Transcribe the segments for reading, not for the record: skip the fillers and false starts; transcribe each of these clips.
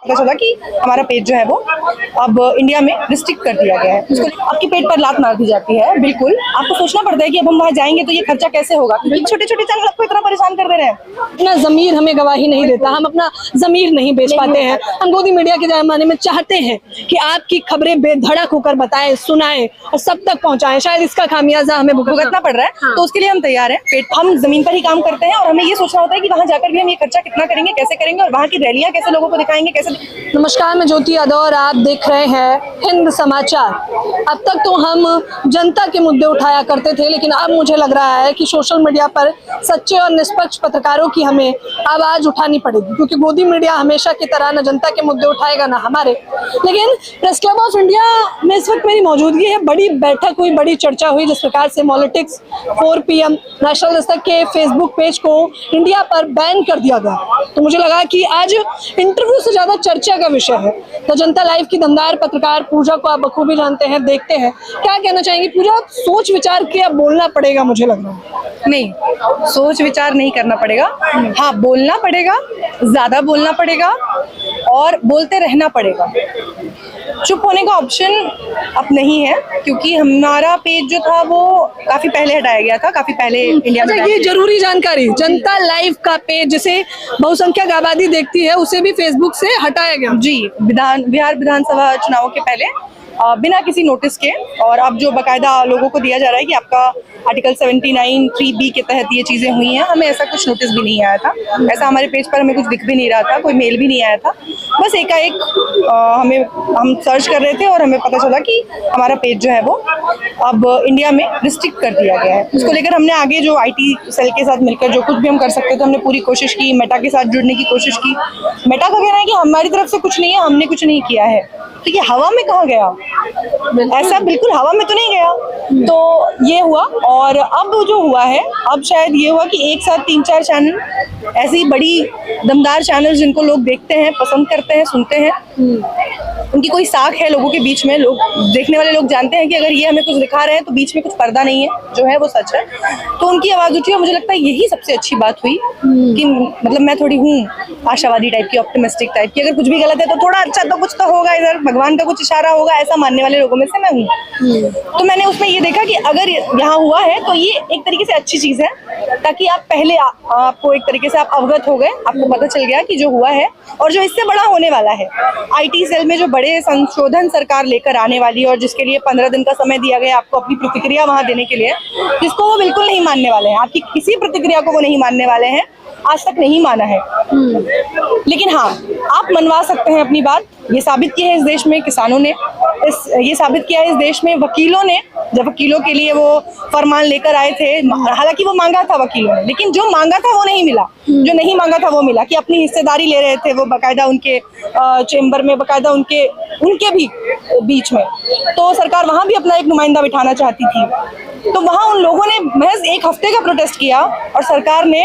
पता चला कि हमारा पेज जो है वो अब इंडिया में रिस्ट्रिक्ट कर दिया गया है। उसको आपके पेट पर लात मार दी जाती है। बिल्कुल आपको सोचना पड़ता है कि अब हम वहाँ जाएंगे तो ये खर्चा कैसे होगा, क्योंकि छोटे छोटे चैनल आपको इतना परेशान कर दे रहे हैं। अपना जमीर हमें गवाही नहीं देता, हम अपना जमीर नहीं बेच पाते हैं। हम गोदी मीडिया के जमाने में चाहते हैं कि आपकी खबरें बेधड़क होकर बताएं, सुनाएं और सब तक पहुंचाएं। शायद इसका खामियाजा हमें भुगतना पड़ रहा है, तो उसके लिए हम तैयार हैं। हम जमीन पर ही काम करते हैं और हमें ये सोचना होता है कि वहाँ जाकर भी हम ये खर्चा कितना करेंगे, कैसे करेंगे और वहाँ की रैलियां कैसे लोगों को दिखाएंगे, कैसे। नमस्कार, मैं ज्योति यादव और आप देख रहे हैं हिंद समाचार। अब तक तो हम जनता के मुद्दे उठाया करते थे, लेकिन अब मुझे लग रहा है कि सोशल मीडिया पर सच्चे और निष्पक्ष पत्रकारों की हमें आवाज उठानी पड़ेगी, क्योंकि गोदी मीडिया हमेशा की तरह न जनता के मुद्दे उठाएगा ना हमारे। लेकिन प्रेस क्लब ऑफ इंडिया में इस वक्त मेरी मौजूदगी है। बड़ी बैठक हुई, बड़ी चर्चा हुई, जिस प्रकार से पॉलिटिक्स 4 PM नेशनल दस्तक के फेसबुक पेज को इंडिया पर बैन कर दिया गया, तो मुझे लगा कि आज इंटरव्यू से ज्यादा चर्चा का विषय है। तो जनता लाइव की दमदार पत्रकार पूजा को आप बखूबी जानते हैं, देखते हैं क्या कहना चाहेंगे। पूजा, सोच विचार के अब बोलना पड़ेगा, मुझे लग रहा है। नहीं, सोच विचार नहीं करना पड़ेगा। हाँ, बोलना पड़ेगा, ज्यादा बोलना पड़ेगा और बोलते रहना पड़ेगा। चुप होने का ऑप्शन अब नहीं है, क्योंकि हमारा पेज जो था वो काफी पहले हटाया गया था, काफी पहले इंडिया में। ये जरूरी जानकारी, जनता लाइव का पेज जिसे बहुसंख्यक आबादी देखती है उसे भी फेसबुक से हटाया गया। जी, बिहार विधानसभा चुनाव के पहले बिना किसी नोटिस के, और अब जो बकायदा लोगों को दिया जा रहा है कि आपका आर्टिकल 79 3B के तहत ये चीजें हुई हैं। हमें ऐसा कुछ नोटिस भी नहीं आया था, ऐसा हमारे पेज पर हमें कुछ दिख भी नहीं रहा था, कोई मेल भी नहीं आया था। बस एकाएक हम सर्च कर रहे थे और हमें पता चला कि हमारा पेज जो है वो अब इंडिया में रिस्ट्रिक्ट कर दिया गया है। उसको लेकर हमने आगे जो IT सेल के साथ मिलकर जो कुछ भी हम कर सकते थे हमने पूरी कोशिश की, मेटा के साथ जुड़ने की कोशिश की। मेटा का कहना है कि हमारी तरफ से कुछ नहीं है, हमने कुछ नहीं किया है। तो ये हवा में कहाँ गया? ऐसा बिल्कुल हवा में तो नहीं गया। तो ये हुआ, और अब जो हुआ है, अब शायद ये हुआ कि एक साथ 3-4 चैनल, ऐसी बड़ी दमदार चैनल जिनको लोग देखते हैं, पसंद करते हैं, सुनते हैं, उनकी कोई साख है लोगों के बीच में। लोग, देखने वाले लोग जानते हैं कि अगर ये हमें कुछ दिखा रहे हैं तो बीच में कुछ पर्दा नहीं है, जो है वो सच है। तो उनकी आवाज उठी और मुझे लगता है यही सबसे अच्छी बात हुई कि मतलब मैं थोड़ी हूँ आशावादी टाइप की, ऑप्टिमिस्टिक टाइप की। अगर कुछ भी गलत है तो थोड़ा अच्छा तो कुछ तो होगा, इधर भगवान का कुछ इशारा होगा, ऐसा मानने वाले लोगों में से मैं हूँ। तो मैंने उसमें ये देखा कि अगर यहाँ हुआ है तो ये एक तरीके से अच्छी चीज है, ताकि आप पहले आपको एक तरीके से आप अवगत हो गए, आपको पता चल गया कि जो हुआ है और जो इससे बड़ा होने वाला है। IT सेल में जो बड़े संशोधन सरकार लेकर आने वाली है और जिसके लिए 15 दिन का समय दिया गया आपको अपनी प्रतिक्रिया वहां देने के लिए, जिसको वो बिल्कुल नहीं मानने वाले हैं। आपकी किसी प्रतिक्रिया को वो नहीं मानने वाले हैं, आज तक नहीं माना है। लेकिन हाँ, आप मनवा सकते हैं अपनी बात। ये साबित किया है इस देश में किसानों ने, ये साबित किया है इस देश में वकीलों ने, जब वकीलों के लिए वो फरमान लेकर आए थे। हालांकि वो मांगा था वकीलों ने, लेकिन जो मांगा था वो नहीं मिला, जो नहीं मांगा था वो मिला। कि अपनी हिस्सेदारी ले रहे थे वो बकायदा उनके चेंबर में, बकायदा उनके भी बीच में। तो सरकार वहां भी अपना एक नुमाइंदा बिठाना चाहती थी। तो वहां उन लोगों ने महज 1 हफ्ते का प्रोटेस्ट किया और सरकार ने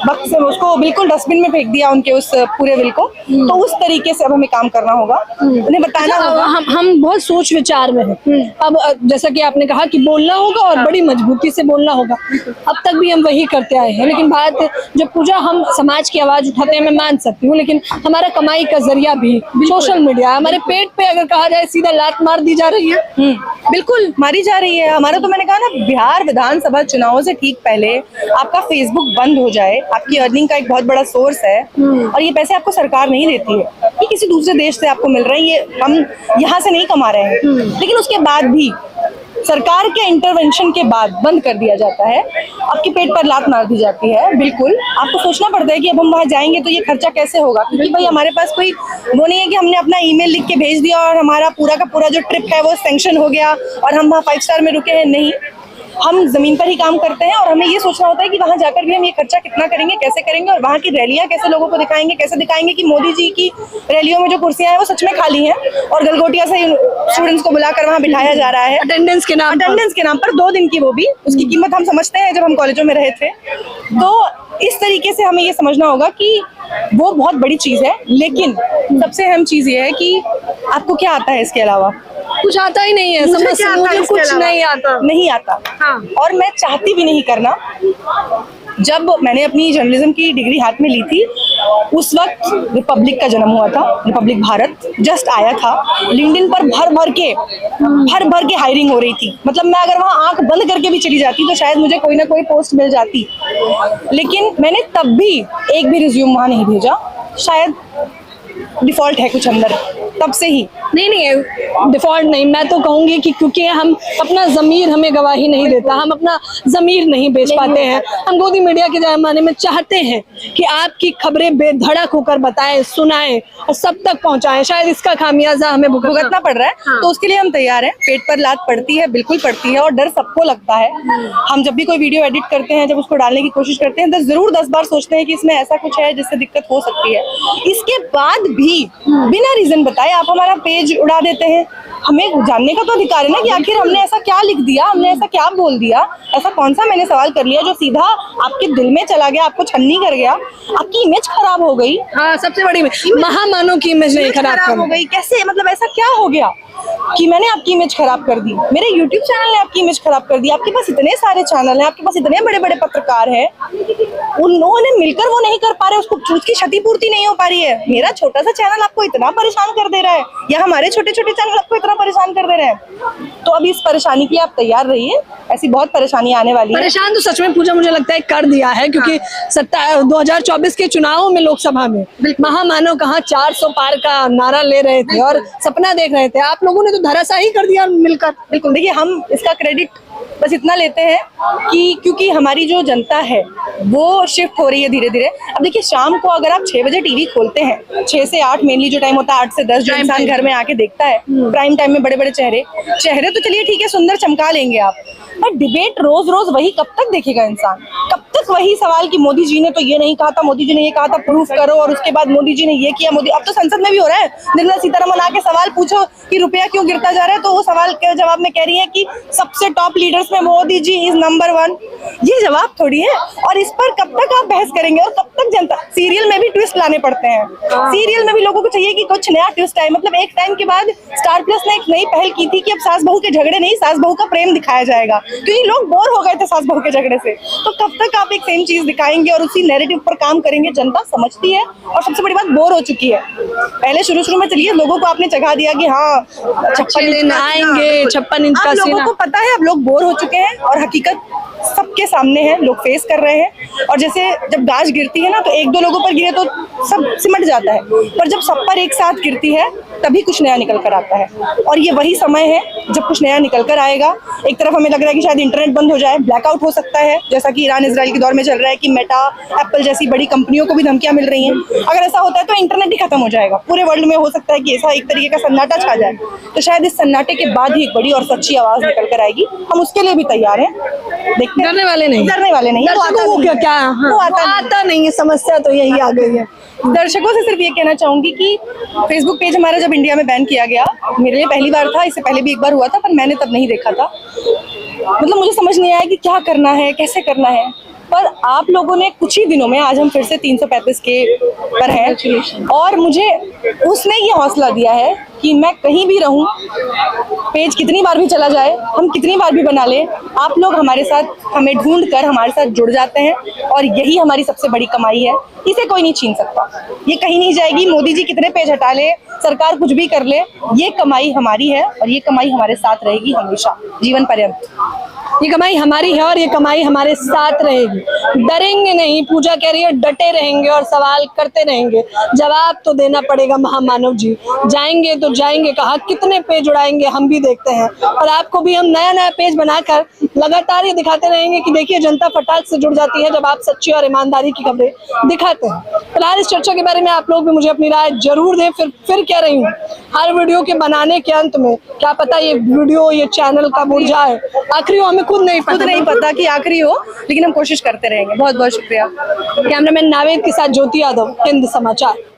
वक्त से उसको बिल्कुल डस्टबिन में फेंक दिया, उनके उस पूरे बिल को। तो उस तरीके से अब हमें काम करना होगा, उन्हें बताना होगा। हम बहुत सोच विचार में हैं। अब जैसा कि आपने कहा कि बोलना होगा और बड़ी मजबूती से बोलना होगा, अब तक भी हम वही करते आए हैं। लेकिन बात जब पूजा हम समाज की आवाज उठाते हैं, मैं मान सकती हूँ, लेकिन हमारा कमाई का जरिया भी सोशल मीडिया। हमारे पेट पे अगर कहा जाए सीधा लात मार दी जा रही है। बिल्कुल मारी जा रही है। हमारा तो मैंने कहा ना, बिहार विधानसभा चुनाव से ठीक पहले आपका फेसबुक बंद हो जाए, आपकी अर्निंग का एक बहुत बड़ा सोर्स है, और ये पैसे आपको सरकार नहीं देती है, ये किसी दूसरे देश से आपको मिल रहे हैं, ये हम यहाँ से नहीं कमा रहे हैं। लेकिन उसके बाद भी सरकार के इंटरवेंशन के बाद बंद कर दिया जाता है, आपके पेट पर लात मार दी जाती है। बिल्कुल आपको सोचना पड़ता है कि अब हम वहाँ जाएंगे तो ये खर्चा कैसे होगा, क्योंकि भाई हमारे पास कोई वो नहीं है कि हमने अपना ईमेल लिख के भेज दिया और हमारा पूरा का पूरा जो ट्रिप है वो सैंक्शन हो गया और हम वहाँ 5 स्टार में रुके हैं। नहीं, हम जमीन पर ही काम करते हैं और हमें ये सोचना होता है कि वहाँ जाकर भी हम ये खर्चा कितना करेंगे, कैसे करेंगे, और वहाँ की रैलियां कैसे लोगों को दिखाएंगे, कैसे दिखाएंगे कि मोदी जी की रैलियों में जो कुर्सियां हैं वो सच में खाली हैं और गलगोटिया से स्टूडेंट्स को बुलाकर वहाँ बिठाया जा रहा है अटेंडेंस के नाम पर 2 दिन की, वो भी उसकी कीमत हम समझते हैं जब हम कॉलेजों में रहे थे। तो इस तरीके से हमें ये समझना होगा कि वो बहुत बड़ी चीज है। लेकिन सबसे अहम चीज ये है कि आपको क्या आता है इसके अलावा? कुछ आता ही नहीं है, मुझे कुछ नहीं आता। नहीं आता। हाँ। और मैं चाहती भी नहीं करना, जब मैंने अपनी जर्नलिज्म की डिग्री हाथ में ली थी, उस वक्त रिपब्लिक का जन्म हुआ था, रिपब्लिक भारत जस्ट आया था। लिंक्डइन पर भर भर के हायरिंग हो रही थी। मतलब मैं अगर वहाँ आंख बंद करके भी चली जाती तो शायद मुझे कोई ना कोई पोस्ट मिल जाती, लेकिन मैंने तब भी एक भी रिज्यूम वहाँ नहीं भेजा। शायद डिफॉल्ट है कुछ अंदर, तब से ही। नहीं डिफॉल्ट नहीं, मैं तो कहूंगी कि क्योंकि हम अपना ज़मीर हमें गवाही नहीं देता, हम अपना ज़मीर नहीं बेच पाते हैं। हम गोदी मीडिया के ज़माने में चाहते हैं कि आपकी खबरें बेधड़क होकर बताएं, सुनाएं और सब तक पहुंचाएं। शायद इसका खामियाजा हमें भुगतना पड़ रहा है। हाँ। तो उसके लिए हम तैयार हैं। पेट पर लात पड़ती है, बिल्कुल पड़ती है, और डर सबको लगता है। हम जब भी कोई वीडियो एडिट करते हैं, जब उसको डालने की कोशिश करते हैं, तो जरूर 10 बार सोचते हैं कि इसमें ऐसा कुछ है जिससे दिक्कत हो सकती है। इसके बाद भी बिना रीजन बताए आप हमारा पेज उड़ा देते हैं। हमें जानने का तो अधिकार है ना कि आखिर हमने ऐसा क्या लिख दिया, हमने ऐसा क्या बोल दिया, ऐसा कौन सा मैंने सवाल कर लिया जो सीधा आपके दिल में चला गया, आपको छन्नी कर गया, आपकी इमेज खराब हो गई। हाँ, सबसे बड़ी महामानव की इमेज नहीं खराब हो गई। कैसे? मतलब ऐसा क्या हो गया कि मैंने आपकी इमेज खराब कर दी? मेरे YouTube चैनल ने आपकी इमेज खराब कर दी। आपके पास इतने सारे चैनल हैं, आपके पास इतने बड़े बड़े पत्रकार हैं, उन्होंने मिलकर वो नहीं कर पा रहे, उसकी क्षतिपूर्ति नहीं हो पा रही है। मेरा छोटा सा चैनल आपको इतना परेशान कर दे रहा है, या हमारे छोटे छोटे चैनल आपको इतना परेशान कर दे रहे हैं। तो अभी इस परेशानी के लिए आप तैयार रहिए, ऐसी बहुत परेशानी आने वाली है। परेशान तो सच में पूजा मुझे लगता है कर दिया है, क्योंकि 2024 के चुनावों में लोकसभा में महामानव कहाँ 400 पार का नारा ले रहे थे और सपना देख रहे थे, आप लोगों ने तो धराशायी कर दिया मिलकर। बिल्कुल, देखिए हम इसका क्रेडिट बस इतना लेते हैं कि क्योंकि हमारी जो जनता है वो शिफ्ट हो रही है धीरे धीरे। अब देखिए, शाम को अगर आप 6 बजे टीवी खोलते हैं, 6 से 8 मेनली जो टाइम होता है, 8 से 10 जो इंसान घर में आके देखता है, प्राइम टाइम में बड़े बड़े चेहरे तो चलिए ठीक है, सुंदर चमका लेंगे आप, पर डिबेट रोज रोज वही कब तक देखेगा इंसान? कब तक वही सवाल कि मोदी जी ने तो ये नहीं कहा था, मोदी जी ने ये कहा था, प्रूफ करो, और उसके बाद मोदी जी ने ये किया। मोदी, अब तो संसद में भी हो रहा है, निर्मला सीतारमण आके सवाल पूछो कि रुपया क्यों गिरता जा रहा है, तो वो सवाल के जवाब में कह रही है कि सबसे टॉप लीडर्स में मोदी जी इज नंबर 1। ये जवाब थोड़ी है। और इस पर कब तक आप बहस करेंगे, और कब तक जनता? सीरियल में भी ट्विस्ट लाने पड़ते हैं, सीरियल में भी लोगों को चाहिए कि कुछ नया ट्विस्ट आए। मतलब एक टाइम के बाद स्टार प्लस ने एक नई पहल की थी कि अब सास बहू के झगड़े नहीं, सास बहू का प्रेम दिखाया जाएगा, क्योंकि लोग बोर हो गए थे सास बहू के झगड़े से। तो कब तक आप एक सेम चीज दिखाएंगे और उसी नैरेटिव पर काम करेंगे? जनता समझती है, और सबसे बड़ी बात, बोर हो चुकी है। पहले शुरू में चलिए लोगों को आपने जगा दिया कि हाँ 56 दिन आएंगे, 56 इंच का सीना। लोगों को पता है, अब लोग बोर हो चुके हैं और हकीकत सबके सामने है, लोग फेस कर रहे हैं। और जैसे जब गाज गिरती है ना, तो 1-2 लोगों पर गिरे तो सब सिमट जाता है, पर जब सब पर एक साथ गिरती है तभी कुछ नया निकल कर आता है। और ये वही समय है जब कुछ नया निकल कर आएगा। एक तरफ हमें लग रहा है कि शायद इंटरनेट बंद हो जाए, ब्लैकआउट हो सकता है, जैसा कि ईरान इजराइल के दौर में चल रहा है कि मेटा, एप्पल जैसी बड़ी कंपनियों को भी धमकियां मिल रही हैं। अगर ऐसा होता है तो इंटरनेट ही खत्म हो जाएगा, पूरे वर्ल्ड में हो सकता है कि ऐसा एक तरीके का सन्नाटा छा जाए। तो शायद इस सन्नाटे के बाद ही एक बड़ी और सच्ची आवाज निकल कर आएगी। हम उसके लिए भी तैयार हैं। देखते हैं, डरने वाले नहीं। दर्शकों को क्या वो आता नहीं है, समस्या तो यही आ गई है। दर्शकों से सिर्फ ये कहना चाहूंगी कि फेसबुक पेज हमारा जब इंडिया में बैन किया गया, मेरे लिए पहली बार था, इससे पहले भी एक बार हुआ था, पर मैंने तब नहीं देखा था। मतलब मुझे समझ नहीं आया कि क्या करना है, कैसे करना है। पर आप लोगों ने कुछ ही दिनों में, आज हम फिर से 335 के पर हैं, और मुझे उसने ये हौसला दिया है कि मैं कहीं भी रहूं, पेज कितनी बार भी चला जाए, हम कितनी बार भी बना लें, आप लोग हमारे साथ, हमें ढूंढ कर हमारे साथ जुड़ जाते हैं, और यही हमारी सबसे बड़ी कमाई है। इसे कोई नहीं छीन सकता, ये कहीं नहीं जाएगी। मोदी जी कितने पेज हटा ले, सरकार कुछ भी कर ले, ये कमाई हमारी है, और ये कमाई हमारे साथ रहेगी हमेशा, जीवन पर्यंत। ये कमाई हमारी है और ये कमाई हमारे साथ रहेगी। डरेंगे नहीं, पूजा कह रही है, डटे रहेंगे और सवाल करते रहेंगे। जवाब तो देना पड़ेगा महामानव जी। जाएंगे तो जाएंगे कहाँ, कितने पेज उड़ाएंगे हम भी देखते हैं, और आपको भी हम नया नया पेज बनाकर लगातार ये दिखाते रहेंगे कि देखिए जनता फटाक से जुड़ जाती है जब आप सच्ची और ईमानदारी की खबरें दिखाते हैं। फिलहाल इस चर्चा के बारे में आप लोग भी मुझे अपनी राय जरूर दें। फिर कह रही हूँ, हर वीडियो के बनाने के अंत में क्या पता ये वीडियो, ये चैनल कब उड़ जाए, आखिरी हमें खुद नहीं पता कि आखिरी हो, लेकिन हम कोशिश करते रहेंगे। बहुत बहुत शुक्रिया। कैमरामैन नावेद के साथ ज्योति यादव, हिंद समाचार।